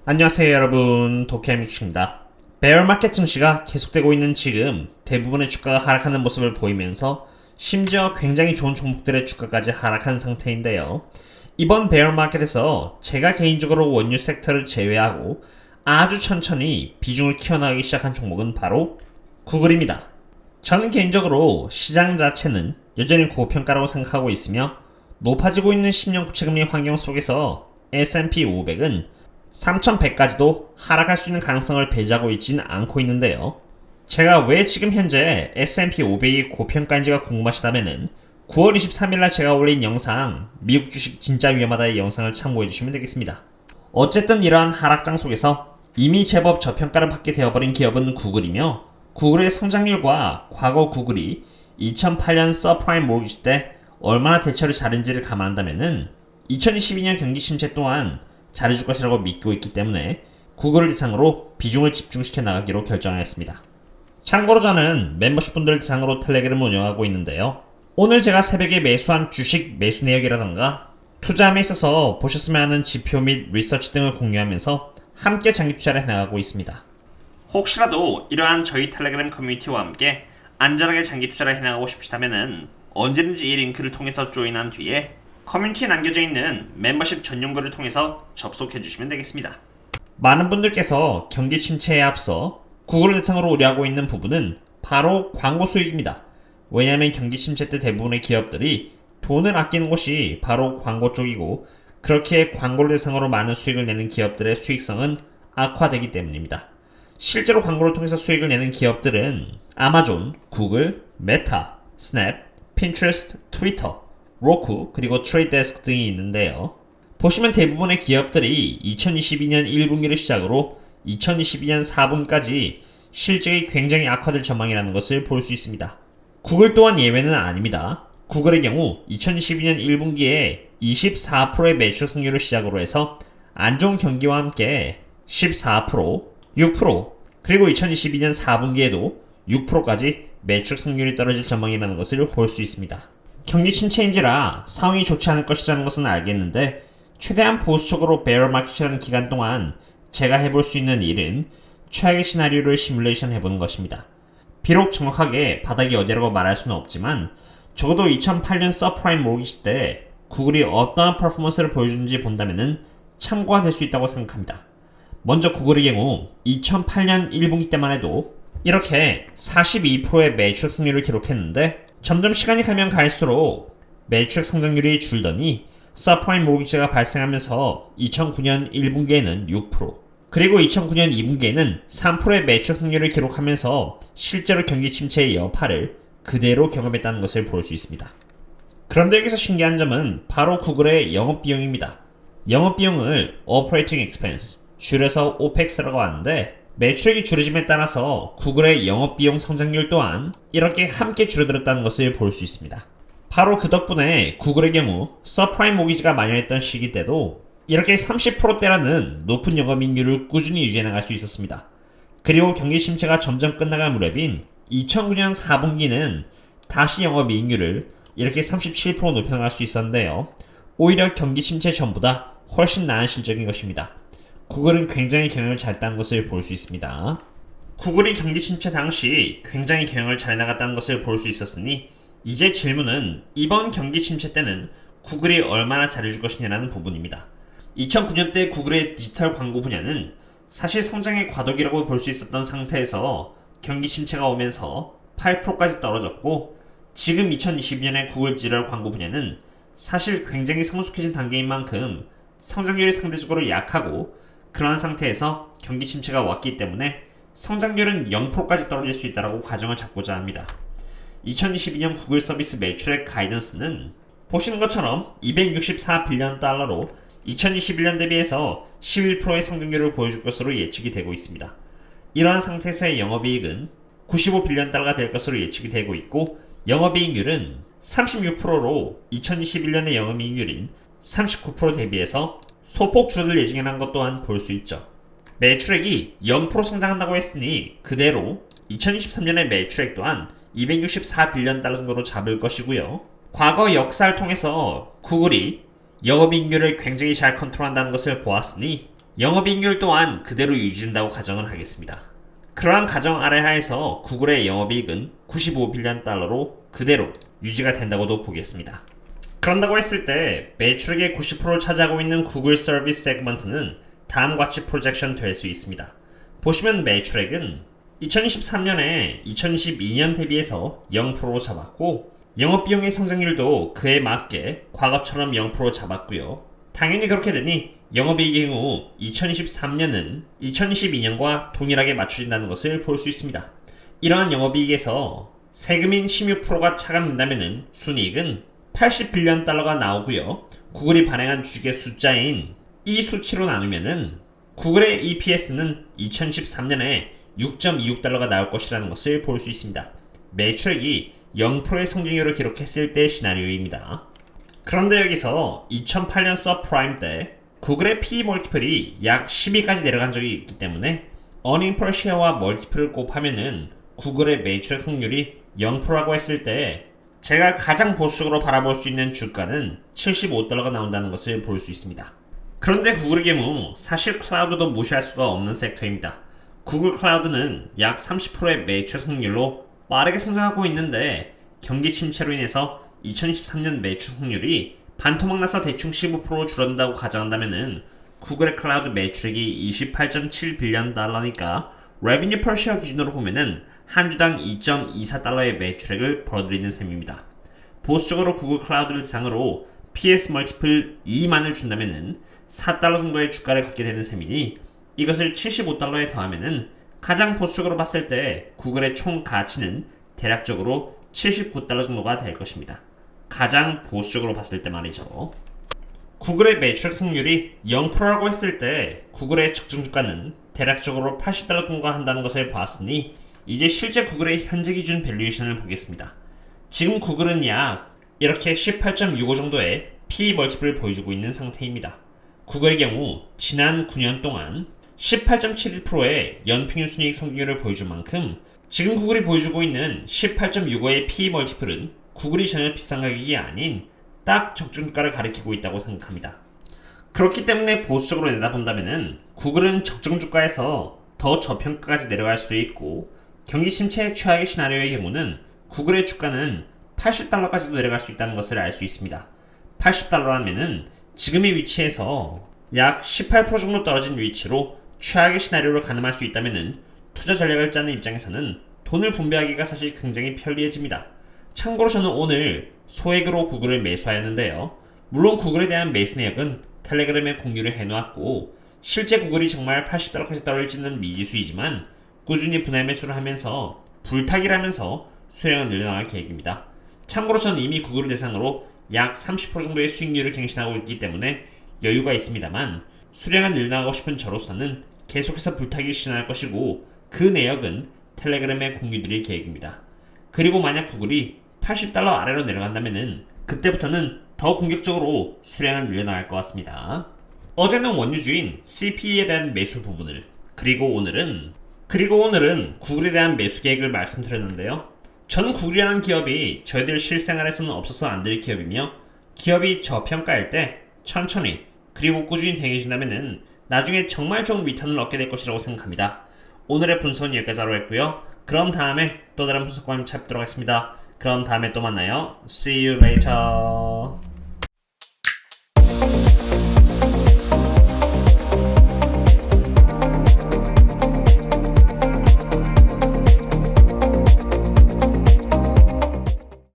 안녕하세요 여러분, 도케미큐입니다. 베어마켓 증시가 계속되고 있는 지금 대부분의 주가가 하락하는 모습을 보이면서 심지어 굉장히 좋은 종목들의 주가까지 하락한 상태인데요. 이번 베어마켓에서 제가 개인적으로 원유 섹터를 제외하고 아주 천천히 비중을 키워나가기 시작한 종목은 바로 구글입니다. 저는 개인적으로 시장 자체는 여전히 고평가라고 생각하고 있으며 높아지고 있는 10년 국채금리 환경 속에서 S&P 500은 3100까지도 하락할 수 있는 가능성을 배제하고 있진 않고 있는데요. 제가 왜 지금 현재 S&P 500이 고평가인지가 궁금하시다면은 9월 23일날 제가 올린 영상 미국 주식 진짜 위험하다의 영상을 참고해주시면 되겠습니다. 어쨌든 이러한 하락장 속에서 이미 제법 저평가를 받게 되어버린 기업은 구글이며 구글의 성장률과 과거 구글이 2008년 서프라임 모기지 때 얼마나 대처를 잘했는지를 감안한다면은 2022년 경기 침체 또한 잘해줄 것이라고 믿고 있기 때문에 구글을 대상으로 비중을 집중시켜 나가기로 결정하였습니다. 참고로 저는 멤버십 분들 대상으로 텔레그램을 운영하고 있는데요. 오늘 제가 새벽에 매수한 주식 매수 내역이라던가 투자함에 있어서 보셨으면 하는 지표 및 리서치 등을 공유하면서 함께 장기 투자를 해나가고 있습니다. 혹시라도 이러한 저희 텔레그램 커뮤니티와 함께 안전하게 장기 투자를 해나가고 싶으시다면 언제든지 이 링크를 통해서 조인한 뒤에 커뮤니티에 남겨져 있는 멤버십 전용 글을 통해서 접속해 주시면 되겠습니다. 많은 분들께서 경기 침체에 앞서 구글을 대상으로 우려하고 있는 부분은 바로 광고 수익입니다. 왜냐하면 경기 침체 때 대부분의 기업들이 돈을 아끼는 곳이 바로 광고 쪽이고 그렇게 광고를 대상으로 많은 수익을 내는 기업들의 수익성은 악화되기 때문입니다. 실제로 광고를 통해서 수익을 내는 기업들은 아마존, 구글, 메타, 스냅, 핀트레스트, 트위터, 로쿠, 그리고 트레이드데스크 등이 있는데요. 보시면 대부분의 기업들이 2022년 1분기를 시작으로 2022년 4분까지 실적이 굉장히 악화될 전망이라는 것을 볼 수 있습니다. 구글 또한 예외는 아닙니다. 구글의 경우 2022년 1분기에 24%의 매출 승률을 시작으로 해서 안 좋은 경기와 함께 14%, 6%, 그리고 2022년 4분기에도 6%까지 매출 승률이 떨어질 전망이라는 것을 볼 수 있습니다. 경기 침체인지라 상황이 좋지 않을 것이라는 것은 알겠는데 최대한 보수적으로 베어 마켓이라는 기간 동안 제가 해볼 수 있는 일은 최악의 시나리오를 시뮬레이션 해보는 것입니다. 비록 정확하게 바닥이 어디라고 말할 수는 없지만 적어도 2008년 서프라임 모기지 때 구글이 어떠한 퍼포먼스를 보여주는지 본다면 참고가 될 수 있다고 생각합니다. 먼저 구글의 경우 2008년 1분기 때만 해도 이렇게 42%의 매출 승률을 기록했는데 점점 시간이 가면 갈수록 매출 성장률이 줄더니 서프라임 모기지가 발생하면서 2009년 1분기에는 6%, 그리고 2009년 2분기에는 3%의 매출 승률을 기록하면서 실제로 경기 침체의 여파를 그대로 경험했다는 것을 볼 수 있습니다. 그런데 여기서 신기한 점은 바로 구글의 영업비용입니다. 영업비용을 Operating Expense, 줄여서 OPEX라고 하는데 매출액이 줄어짐에 따라서 구글의 영업비용 성장률 또한 이렇게 함께 줄어들었다는 것을 볼 수 있습니다. 바로 그 덕분에 구글의 경우 서프라임 모기지가 만연했던 시기 때도 이렇게 30%대라는 높은 영업이익률을 꾸준히 유지해 나갈 수 있었습니다. 그리고 경기 침체가 점점 끝나갈 무렵인 2009년 4분기는 다시 영업이익률을 이렇게 37% 높여나갈 수 있었는데요. 오히려 경기 침체 전보다 훨씬 나은 실적인 것입니다. 구글은 굉장히 경영을 잘했다는 것을 볼 수 있습니다. 구글이 경기 침체 당시 굉장히 경영을 잘 나갔다는 것을 볼 수 있었으니 이제 질문은 이번 경기 침체 때는 구글이 얼마나 잘해줄 것이냐라는 부분입니다. 2009년 때 구글의 디지털 광고 분야는 사실 성장의 과도기라고 볼 수 있었던 상태에서 경기 침체가 오면서 8%까지 떨어졌고 지금 2022년의 구글 디지털 광고 분야는 사실 굉장히 성숙해진 단계인 만큼 성장률이 상대적으로 약하고 그러한 상태에서 경기 침체가 왔기 때문에 성장률은 0%까지 떨어질 수 있다고 가정을 잡고자 합니다. 2022년 구글 서비스 매출액 가이던스는 보시는 것처럼 264빌리언 달러로 2021년 대비해서 11%의 성장률을 보여줄 것으로 예측이 되고 있습니다. 이러한 상태에서의 영업이익은 95빌리언 달러가 될 것으로 예측이 되고 있고 영업이익률은 36%로 2021년의 영업이익률인 39% 대비해서 소폭 줄어들 예정이라는 것 또한 볼 수 있죠. 매출액이 0% 성장한다고 했으니 그대로 2023년의 매출액 또한 264빌리언 달러 정도로 잡을 것이고요. 과거 역사를 통해서 구글이 영업이익률을 굉장히 잘 컨트롤한다는 것을 보았으니 영업이익률 또한 그대로 유지된다고 가정을 하겠습니다. 그러한 가정 아래 하에서 구글의 영업이익은 95빌리언 달러로 그대로 유지가 된다고도 보겠습니다. 그런다고 했을 때 매출액의 90%를 차지하고 있는 구글 서비스 세그먼트는 다음과 같이 프로젝션 될 수 있습니다. 보시면 매출액은 2023년에 2022년 대비해서 0%로 잡았고 영업비용의 성장률도 그에 맞게 과거처럼 0% 잡았고요. 당연히 그렇게 되니 영업이익의 경우 2023년은 2022년과 동일하게 맞춰진다는 것을 볼 수 있습니다. 이러한 영업이익에서 세금인 16%가 차감된다면 순이익은 80빌리언 달러가 나오고요. 구글이 발행한 주식의 숫자인 이 수치로 나누면은 구글의 EPS는 2013년에 6.26달러가 나올 것이라는 것을 볼 수 있습니다. 매출액이 0%의 성장률을 기록했을 때 시나리오입니다. 그런데 여기서 2008년 서프라임 때 구글의 PE 멀티플이 약 12까지 내려간 적이 있기 때문에 earning per share와 멀티플을 곱하면은 구글의 매출액 성률이 0%라고 했을 때 제가 가장 보수적으로 바라볼 수 있는 주가는 75달러가 나온다는 것을 볼 수 있습니다. 그런데 구글의 경우 사실 클라우드도 무시할 수가 없는 섹터입니다. 구글 클라우드는 약 30%의 매출 성률로 빠르게 성장하고 있는데 경기 침체로 인해서 2013년 매출 성률이 반토막 나서 대충 15% 줄어든다고 가정한다면은 구글의 클라우드 매출액이 28.7빌리언 달러니까 레비뉴 퍼 쉐어 기준으로 보면은 한 주당 2.24달러의 매출액을 벌어들이는 셈입니다. 보수적으로 구글 클라우드를 대상으로 PS 멀티플 2만을 준다면은 4달러 정도의 주가를 갖게 되는 셈이니 이것을 75달러에 더하면은 가장 보수적으로 봤을 때 구글의 총 가치는 대략적으로 79달러 정도가 될 것입니다. 가장 보수적으로 봤을 때 말이죠. 구글의 매출액 승률이 0%라고 했을 때 구글의 적정 주가는 대략적으로 80달러 정도 한다는 것을 봤으니 이제 실제 구글의 현재 기준 밸류에이션을 보겠습니다. 지금 구글은 약 이렇게 18.65 정도의 PE 멀티플을 보여주고 있는 상태입니다. 구글의 경우 지난 9년 동안 18.71%의 연평균 순이익 성장률을 보여줄 만큼 지금 구글이 보여주고 있는 18.65의 PE 멀티플은 구글이 전혀 비싼 가격이 아닌 딱 적정 주가를 가리키고 있다고 생각합니다. 그렇기 때문에 보수적으로 내다본다면 구글은 적정 주가에서 더 저평가까지 내려갈 수 있고 경기 침체 최악의 시나리오의 경우는 구글의 주가는 80달러까지도 내려갈 수 있다는 것을 알 수 있습니다. 80달러라면은 지금의 위치에서 약 18% 정도 떨어진 위치로 최악의 시나리오를 가늠할 수 있다면은 투자 전략을 짜는 입장에서는 돈을 분배하기가 사실 굉장히 편리해집니다. 참고로 저는 오늘 소액으로 구글을 매수하였는데요. 물론 구글에 대한 매수 내역은 텔레그램에 공유를 해놓았고 실제 구글이 정말 80달러까지 떨어질지는 미지수이지만 꾸준히 분할 매수를 하면서 불타기를 하면서 수량을 늘려나갈 계획입니다. 참고로 저는 이미 구글을 대상으로 약 30% 정도의 수익률을 갱신하고 있기 때문에 여유가 있습니다만 수량을 늘려나가고 싶은 저로서는 계속해서 불타기를 시전할 것이고 그 내역은 텔레그램에 공유드릴 계획입니다. 그리고 만약 구글이 80달러 아래로 내려간다면은 그때부터는 더 공격적으로 수량을 늘려나갈 것 같습니다. 어제는 원유주인 CPE에 대한 매수 부분을 그리고 오늘은 구글에 대한 매수 계획을 말씀드렸는데요. 저는 구글이라는 기업이 저희들 실생활에서는 없어서 안 될 기업이며 기업이 저평가일 때 천천히 그리고 꾸준히 대응해준다면은 나중에 정말 좋은 리턴을 얻게 될 것이라고 생각합니다. 오늘의 분석은 여기까지 하러 했고요. 그럼 다음에 또 다른 분석과 함께 찾도록 하겠습니다. 그럼 다음에 또 만나요. See you later.